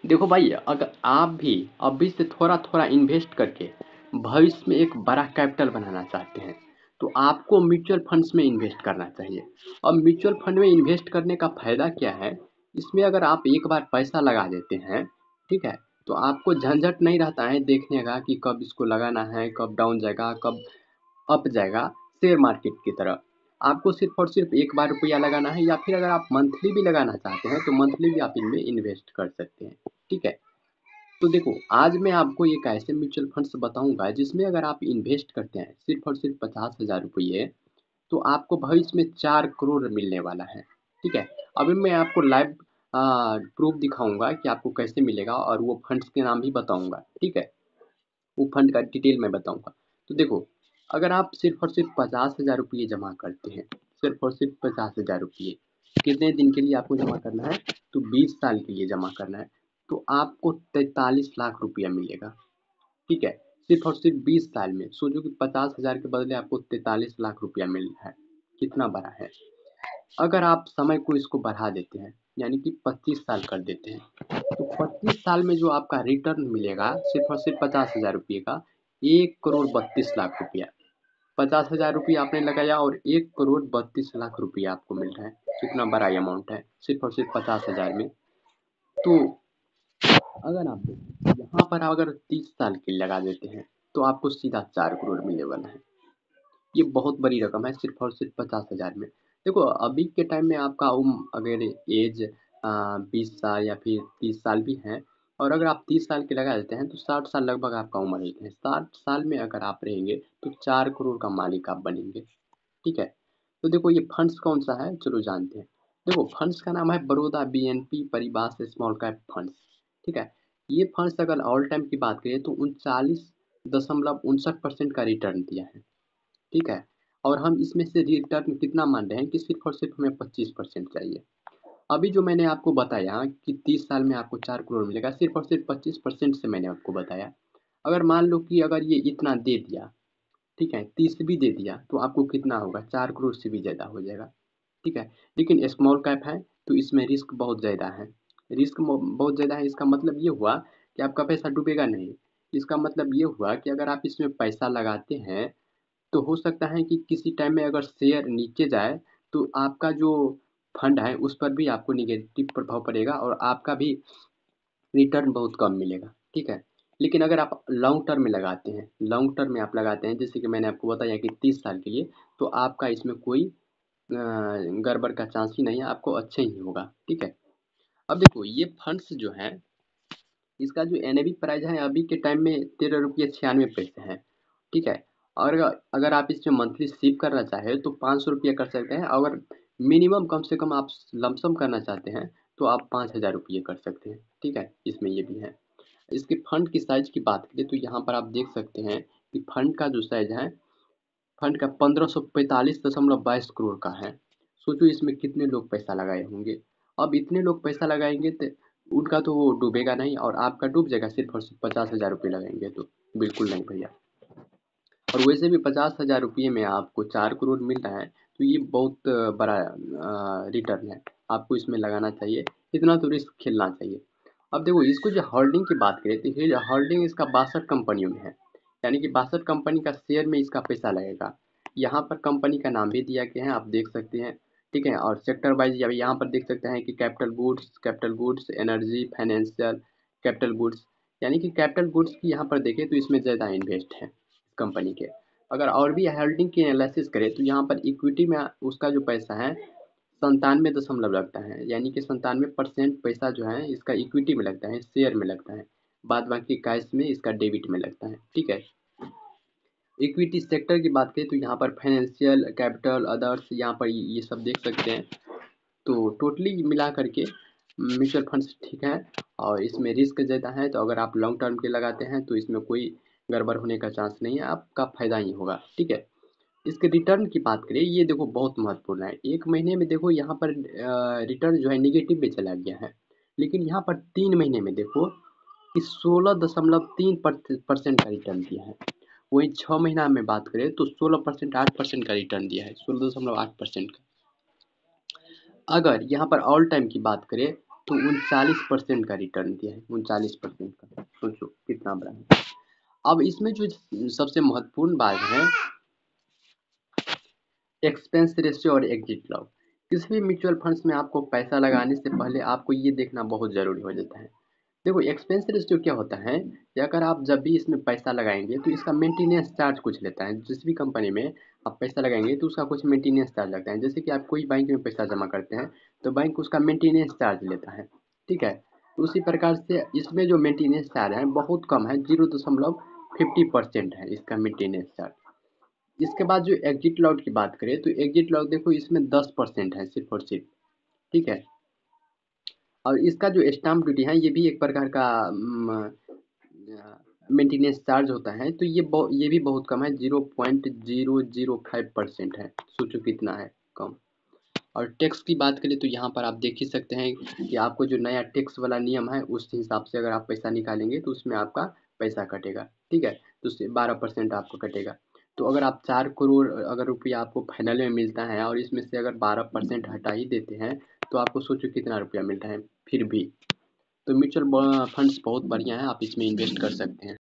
देखो भाई, अगर आप भी अभी से थोड़ा-थोड़ा इन्वेस्ट करके भविष्य में एक बड़ा कैपिटल बनाना चाहते हैं, तो आपको म्यूचुअल फंड्स में इन्वेस्ट करना चाहिए। और म्यूचुअल फंड में इन्वेस्ट करने का फ़ायदा क्या है, इसमें अगर आप एक बार पैसा लगा देते हैं, ठीक है? तो आपको झंझट नहीं रहता है देखने का कि कब इसको लगाना है, कब डाउन जाएगा, कब अप जाएगा, शेयर मार्केट की तरह। आपको सिर्फ़ और सिर्फ़ एक बार रुपया लगाना है, या फिर अगर आप मंथली भी लगाना चाहते हैं, तो मंथली भी आप इनमें इन्वेस्ट कर सकते हैं, ठीक है? तो देखो, आज मैं आपको एक ऐसे म्यूचुअल फंड्स बताऊँगा जिसमें अगर आप इन्वेस्ट करते हैं सिर्फ़ और सिर्फ़ 50,000 रुपये, तो आपको भविष्य में 4 करोड़ मिलने वाला है, ठीक है? अभी मैं आपको लाइव प्रूफ़ दिखाऊँगा कि आपको कैसे मिलेगा, और वो फंड्स के नाम भी बताऊँगा, ठीक है? वो फंड का डिटेल में बताऊँगा। तो देखो, अगर आप सिर्फ़ और सिर्फ़ 50,000 रुपये जमा करते हैं, सिर्फ़ और सिर्फ़ 50,000 रुपये, कितने दिन के लिए आपको जमा करना है? तो 20 साल के लिए जमा करना है। तो आपको 43 लाख रुपया मिलेगा, ठीक है? सिर्फ़ और सिर्फ़ 20 साल में। सोचो कि 50,000 के बदले आपको 43 लाख रुपया मिल रहा है, कितना बड़ा है। अगर आप समय को इसको बढ़ा देते हैं, यानी कि 25 साल कर देते हैं, तो 25 साल में जो आपका रिटर्न मिलेगा सिर्फ़ और सिर्फ़ 50,000 रुपये का, 1 करोड़ 32 लाख रुपया। 50,000 रुपये आपने लगाया और 1 करोड़ 32 लाख रुपया आपको मिल रहा है। कितना बड़ा अमाउंट है, सिर्फ़ और सिर्फ़ 50,000 में। तो अगर आप देखें, यहाँ पर अगर 30 साल के लिए लगा देते हैं, तो आपको सीधा 4 करोड़ मिलने वाला है। ये बहुत बड़ी रकम है सिर्फ़ और सिर्फ़ 50,000 में। देखो, अभी के टाइम में आपका अगर एज 20 साल या फिर 30 साल भी है, और अगर आप 30 साल के लगा देते हैं, तो 60 साल लगभग आपका उम्र है। 60 साल में अगर आप रहेंगे, तो 4 करोड़ का मालिक आप बनेंगे, ठीक है? तो देखो, ये फंड्स कौन-सा है, चलो जानते हैं। देखो, फंड्स का नाम है बड़ौदा बीएनपी परिवार स्मॉल कैप फंड्स, ठीक है? ये फंड्स अगर ऑल टाइम की बात करें, तो 39.59% का रिटर्न दिया है। ठीक है? और हम इसमें से रिटर्न कितना मान रहे हैं कि सिर्फ़ और सिर्फ़ हमें 25% चाहिए। अभी जो मैंने आपको बताया कि 30 साल में आपको 4 करोड़ मिलेगा, सिर्फ़ और सिर्फ़ 25% से मैंने आपको बताया। अगर मान लो कि अगर ये इतना दे दिया, ठीक है? 30 भी दे दिया, तो आपको कितना होगा? 4 करोड़ से भी ज़्यादा हो जाएगा, ठीक है? लेकिन स्मॉल कैप है, तो इसमें रिस्क बहुत ज़्यादा है। रिस्क बहुत ज़्यादा है, इसका मतलब ये हुआ कि आपका पैसा डूबेगा नहीं। इसका मतलब ये हुआ कि अगर आप इसमें पैसा लगाते हैं, तो हो सकता है कि किसी टाइम में अगर शेयर नीचे जाए, तो आपका जो फंड है उस पर भी आपको नेगेटिव प्रभाव पड़ेगा, और आपका भी रिटर्न बहुत कम मिलेगा, ठीक है? लेकिन अगर आप लॉन्ग टर्म में लगाते हैं, लॉन्ग टर्म में आप लगाते हैं, जैसे कि मैंने आपको बताया कि 30 साल के लिए, तो आपका इसमें कोई गड़बड़ का चांस ही नहीं है, आपको अच्छा ही होगा, ठीक है? अब देखो, ये फंड्स जो हैं, इसका जो एनएवी प्राइस है अभी के टाइम में 13 रुपये 96 पैसे है, ठीक है? और अगर आप इसमें मंथली सिप करना चाहें, तो 500 रुपये कर सकते हैं। अगर मिनिमम कम से कम आप लमसम करना चाहते हैं, तो आप 5,000 रुपये कर सकते हैं, ठीक है? इसमें ये भी है। इसके फंड की साइज़ की बात करें, तो यहाँ पर आप देख सकते हैं कि फंड का जो साइज़ है, फंड का 1545.22 करोड़ का है। सोचो इसमें कितने लोग पैसा लगाए होंगे। अब इतने लोग पैसा लगाएँगे, तो उनका तो वो डूबेगा नहीं, और आपका डूब जाएगा सिर्फ़ और सिर्फ़ 50,000 रुपये लगाएँगे तो। बिल्कुल नहीं भैया। और वैसे भी 50,000 रुपये में आपको 4 करोड़ मिल रहा है, तो ये बहुत बड़ा रिटर्न है। आपको इसमें लगाना चाहिए, इतना तो रिस्क खेलना चाहिए। अब देखो, इसको जो होल्डिंग की बात करें, तो ये होल्डिंग इसका 62 कंपनियों में है। यानी कि 62 कंपनी का शेयर में इसका पैसा लगेगा। यहाँ पर कंपनी का नाम भी दिया गया है, आप देख सकते हैं, ठीक है? और सेक्टर वाइज़ अब यहाँ पर देख सकते हैं कि capital goods, energy, financial, capital goods. यानी कि कैपिटल गुड्स की यहाँ पर देखें, तो इसमें ज़्यादा इन्वेस्ट है कंपनी के। अगर और भी होल्डिंग की एनालिसिस करें, तो यहाँ पर इक्विटी में उसका जो पैसा है 97 दशमलव लगता है, यानी कि 97% पैसा जो है इसका इक्विटी में लगता है, शेयर में लगता है। बाद बाकी कैश में इसका डेबिट में लगता है, ठीक है? इक्विटी सेक्टर की बात करें, तो यहाँ पर फाइनेंशियल, कैपिटल, अदर्स, यहाँ पर ये सब देख सकते हैं। तो टोटली मिला करके म्यूचुअल फंड्स ठीक है, और इसमें रिस्क ज़्यादा है। तो अगर आप लॉन्ग टर्म के लगाते हैं, तो इसमें कोई गड़बड़ होने का चांस नहीं है, आपका फ़ायदा ही होगा, ठीक है? इसके रिटर्न की बात करें, ये देखो बहुत महत्वपूर्ण है। 1 महीने में देखो यहाँ पर रिटर्न जो है नेगेटिव में चला गया है। लेकिन यहाँ पर 3 महीने में देखो कि 16.3% का रिटर्न दिया है। वहीं 6 महीना में बात करें, तो 16% 8% का रिटर्न दिया है, 16.8% का। अगर यहाँ पर ऑल टाइम की बात करें, तो 39% का रिटर्न दिया है, 39% का। सोचो कितना बड़ा है। अब इसमें जो सबसे महत्वपूर्ण बात है, एक्सपेंस रेशियो और एग्जिट लॉस। किसी भी म्यूचुअल फंड्स में आपको पैसा लगाने से पहले आपको ये देखना बहुत ज़रूरी हो जाता है। देखो एक्सपेंस रेशियो क्या होता है कि अगर आप जब भी इसमें पैसा लगाएंगे तो इसका मेंटेनेंस चार्ज कुछ लेता है। जिस भी कंपनी में आप पैसा लगाएंगे तो उसका कुछ मेंटेनेंस चार्ज लगता है। जैसे कि आप कोई बैंक में पैसा जमा करते हैं तो बैंक उसका मेंटेनेंस चार्ज लेता है, ठीक है। तो उसी प्रकार से इसमें जो मेंटेनेंस चार्ज है बहुत कम है, 0.50% है इसका मेंटेनेंस चार्ज। इसके बाद जो एग्जिट लॉट की बात करें तो एग्जिट लॉट देखो इसमें 10% है सिर्फ और सिर्फ, ठीक है। और इसका जो स्टाम्प ड्यूटी है ये भी एक प्रकार का मेंटेनेंस चार्ज होता है। तो ये भी बहुत कम है, 0.005% है। सोचो कितना है कम। और टैक्स की बात करें तो यहाँ पर आप देख ही सकते हैं कि आपको जो नया टैक्स वाला नियम है उस हिसाब से अगर आप पैसा निकालेंगे तो उसमें आपका पैसा कटेगा, ठीक है। तो उससे 12% आपको कटेगा। तो अगर आप 4 करोड़ अगर रुपया आपको फाइनल में मिलता है और इसमें से अगर 12% हटा ही देते हैं तो आपको सोचो कितना रुपया मिलता है फिर भी। तो म्यूचुअल फंड्स बहुत बढ़िया है, आप इसमें इन्वेस्ट कर सकते हैं।